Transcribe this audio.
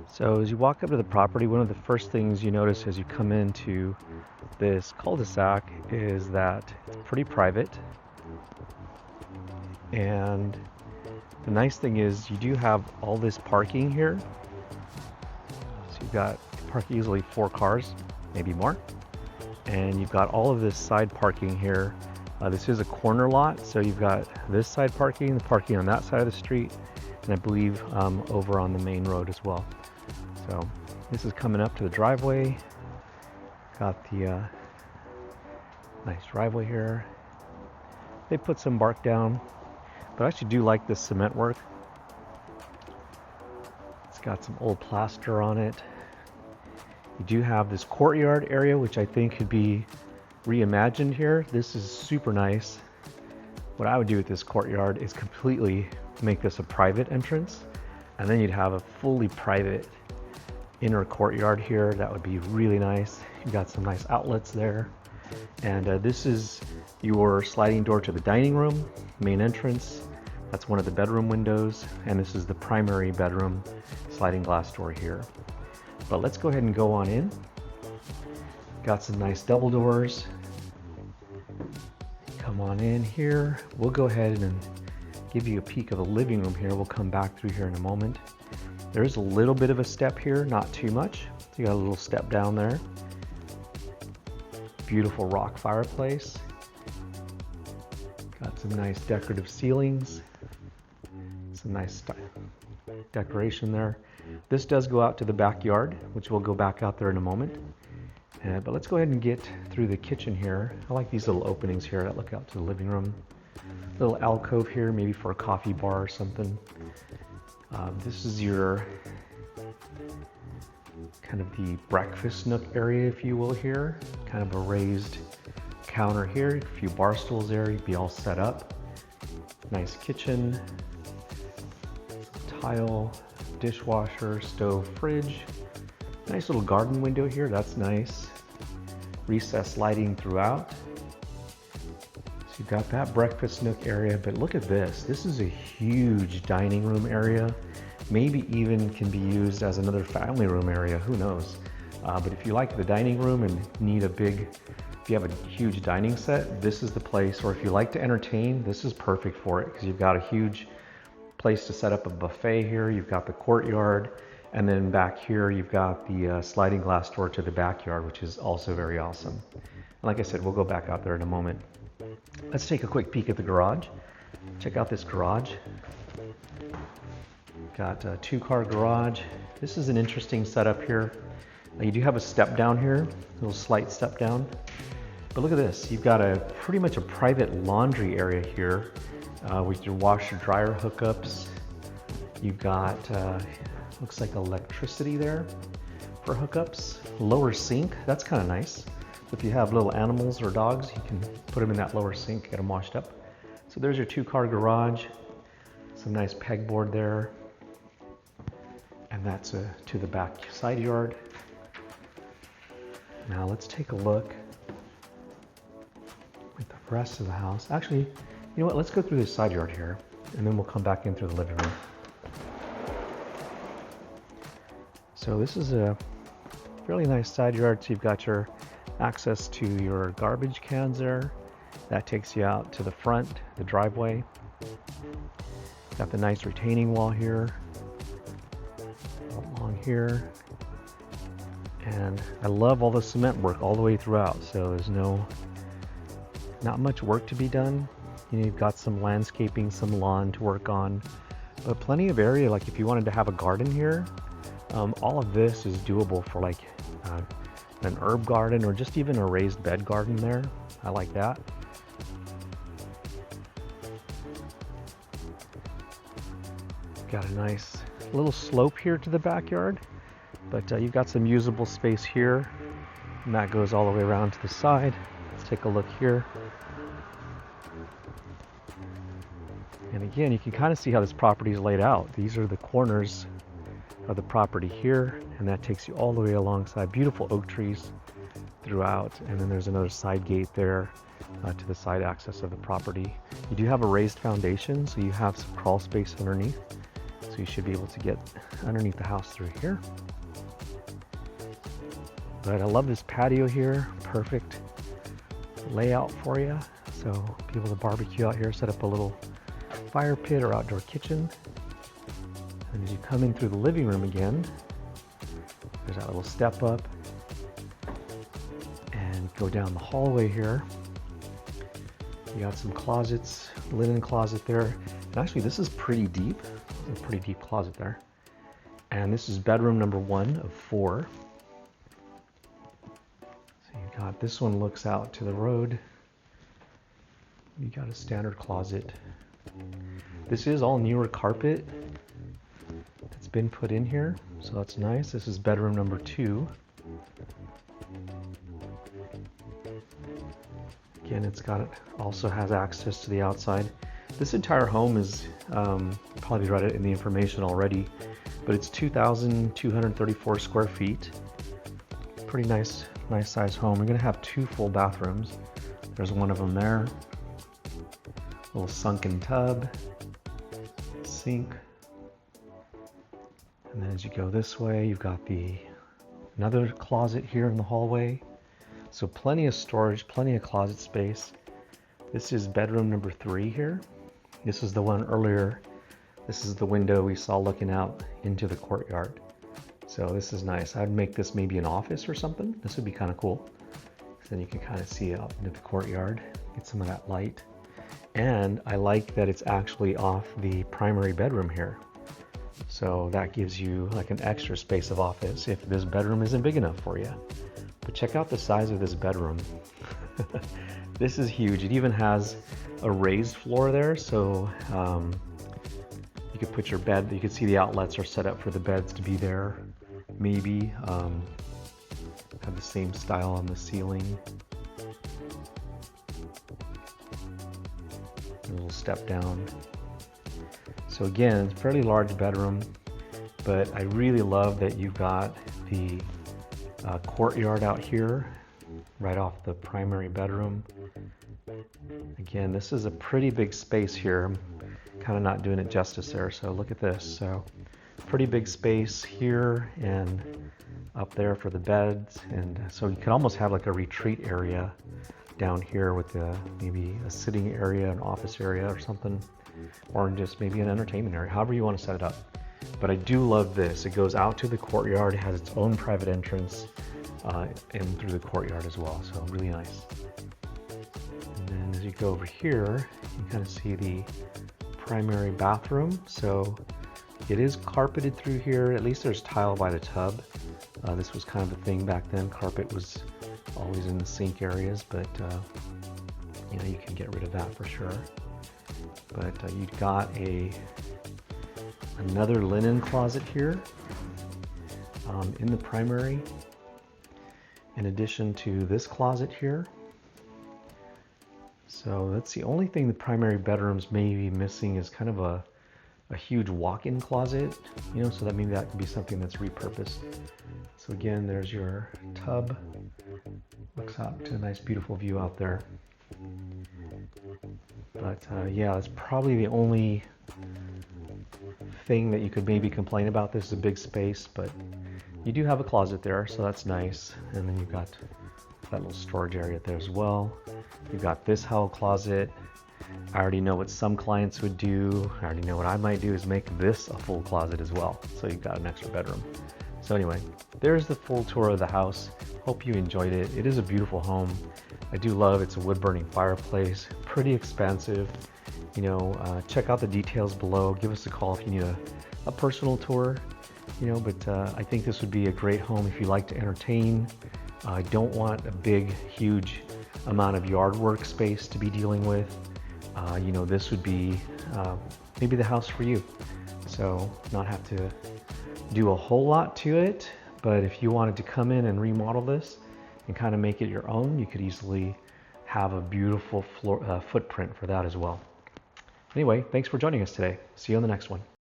So as you walk up to the property, one of the first things you notice as you come into this cul-de-sac is that it's pretty private. And the nice thing is you do have all this parking here. So you've got park easily 4 cars, maybe more. And you've got all of this side parking here. This is a corner lot, so you've got this side parking, the parking on that side of the street, and I believe over on the main road as well. So this is coming up to the driveway. Got the nice driveway here. They put some bark down, but I actually do like this cement work. It's got some old plaster on it. You do have this courtyard area, which I think could be reimagined here. This is super nice. What I would do with this courtyard is completely make this a private entrance, and then you'd have a fully private inner courtyard here. That would be really nice. You've got some nice outlets there. And this is your sliding door to the dining room, main entrance. That's one of the bedroom windows, and this is the primary bedroom sliding glass door here. But let's go ahead and go on in. Got some nice double doors. Come on in here. We'll go ahead and give you a peek of the living room here. We'll come back through here in a moment. There's a little bit of a step here, not too much. So you got a little step down there. Beautiful rock fireplace. Got some nice decorative ceilings. Some nice decoration there. This does go out to the backyard, which we'll go back out there in a moment. But let's go ahead and get through the kitchen here. I like these little openings here that look out to the living room. Little alcove here, maybe for a coffee bar or something. This is your kind of the breakfast nook area, if you will, here. Kind of a raised counter here, a few bar stools there, you'd be all set up. Nice kitchen, tile, dishwasher, stove, fridge. Nice little garden window here, that's nice. Recessed lighting throughout. So you've got that breakfast nook area, but look at this. This is a huge dining room area. Maybe even can be used as another family room area, who knows. But if you like the dining room and need a big, if you have a huge dining set, this is the place. Or if you like to entertain, this is perfect for it, because you've got a huge place to set up a buffet here. You've got the courtyard, and then back here you've got the sliding glass door to the backyard, which is also very awesome. And like I said, we'll go back out there in a moment. Let's take a quick peek at the garage. Check out this garage. Got a 2-car garage. This is an interesting setup here. You do have a step down here, a little slight step down. But look at this. You've got a pretty much a private laundry area here with your washer dryer hookups. You've got looks like electricity there for hookups. Lower sink. That's kind of nice. If you have little animals or dogs, you can put them in that lower sink, get them washed up. So there's your 2-car garage. Some nice pegboard there. And that's to the back side yard. Now let's take a look at the rest of the house. Actually, you know what? Let's go through the side yard here, and then we'll come back in through the living room. So this is a fairly nice side yard. So you've got your access to your garbage cans there. That takes you out to the front, the driveway. Got the nice retaining wall here. Along here. And I love all the cement work all the way throughout. So there's not much work to be done. You know, you've got some landscaping, some lawn to work on, but plenty of area. Like if you wanted to have a garden here, all of this is doable for like an herb garden or just even a raised bed garden there. I like that. Got a nice little slope here to the backyard, but you've got some usable space here, and that goes all the way around to the side. Let's take a look here. And again, you can kind of see how this property is laid out. These are the corners of the property here, and that takes you all the way alongside. Beautiful oak trees throughout, and then there's another side gate there to the side access of the property. You do have a raised foundation, so you have some crawl space underneath. So So you should be able to get underneath the house through here. But I love this patio here, perfect layout for you. So be able to barbecue out here, set up a little fire pit or outdoor kitchen. And as you come in through the living room again, there's that little step up and go down the hallway here. You got some closets, linen closet there. And actually this is pretty deep. There's a pretty deep closet there. And this is bedroom number 1 of 4. So you got this one looks out to the road. You got a standard closet. This is all newer carpet that's been put in here, so that's nice. This is bedroom number 2. Again, also has access to the outside. This entire home is probably read it in the information already, but it's 2,234 square feet. Pretty nice size home. We're gonna have 2 full bathrooms. There's one of them there. Little sunken tub, sink, and then as you go this way, you've got another closet here in the hallway. So plenty of storage, plenty of closet space. This is bedroom number 3 here. This is the one earlier. This is the window we saw looking out into the courtyard. So this is nice. I'd make this maybe an office or something. This would be kind of cool. Then you can kind of see out into the courtyard, get some of that light. And I like that it's actually off the primary bedroom here. So that gives you like an extra space of office if this bedroom isn't big enough for you. But check out the size of this bedroom. This is huge. It even has a raised floor there, so you could put your bed, you can see the outlets are set up for the beds to be there. Maybe have the same style on the ceiling. A little step down. So again, it's a fairly large bedroom, but I really love that you've got the courtyard out here right off the primary bedroom. Again, this is a pretty big space here. I'm kind of not doing it justice there, so look at this. So pretty big space here and up there for the beds, and so you could almost have like a retreat area down here with maybe a sitting area, an office area or something, or just maybe an entertainment area, however you want to set it up. But I do love this. It goes out to the courtyard. It has its own private entrance and through the courtyard as well, so really nice. And then as you go over here, you kind of see the primary bathroom. So it is carpeted through here. At least there's tile by the tub. This was kind of a thing back then. Carpet was always in the sink areas, but you know, you can get rid of that for sure. But you've got another linen closet here in the primary, in addition to this closet here. So that's the only thing the primary bedrooms may be missing, is kind of a huge walk-in closet, you know, so that maybe that could be something that's repurposed. So again, there's your tub. Looks out to a nice beautiful view out there. But yeah, that's probably the only thing that you could maybe complain about. This is a big space, but you do have a closet there, so that's nice. And then you've got that little storage area there as well. You've got this hall closet. I already know what some clients would do. I already know what I might do is make this a full closet as well. So you've got an extra bedroom. So anyway, there's the full tour of the house. Hope you enjoyed it. It is a beautiful home. I do love it's a wood burning fireplace, pretty expansive. You know, check out the details below. Give us a call if you need a personal tour. You know, but I think this would be a great home if you like to entertain. I don't want a big, huge amount of yard work space to be dealing with. You know, this would be maybe the house for you. So not have to do a whole lot to it, but if you wanted to come in and remodel this and kind of make it your own, you could easily have a beautiful footprint for that as well. Anyway, thanks for joining us today. See you on the next one.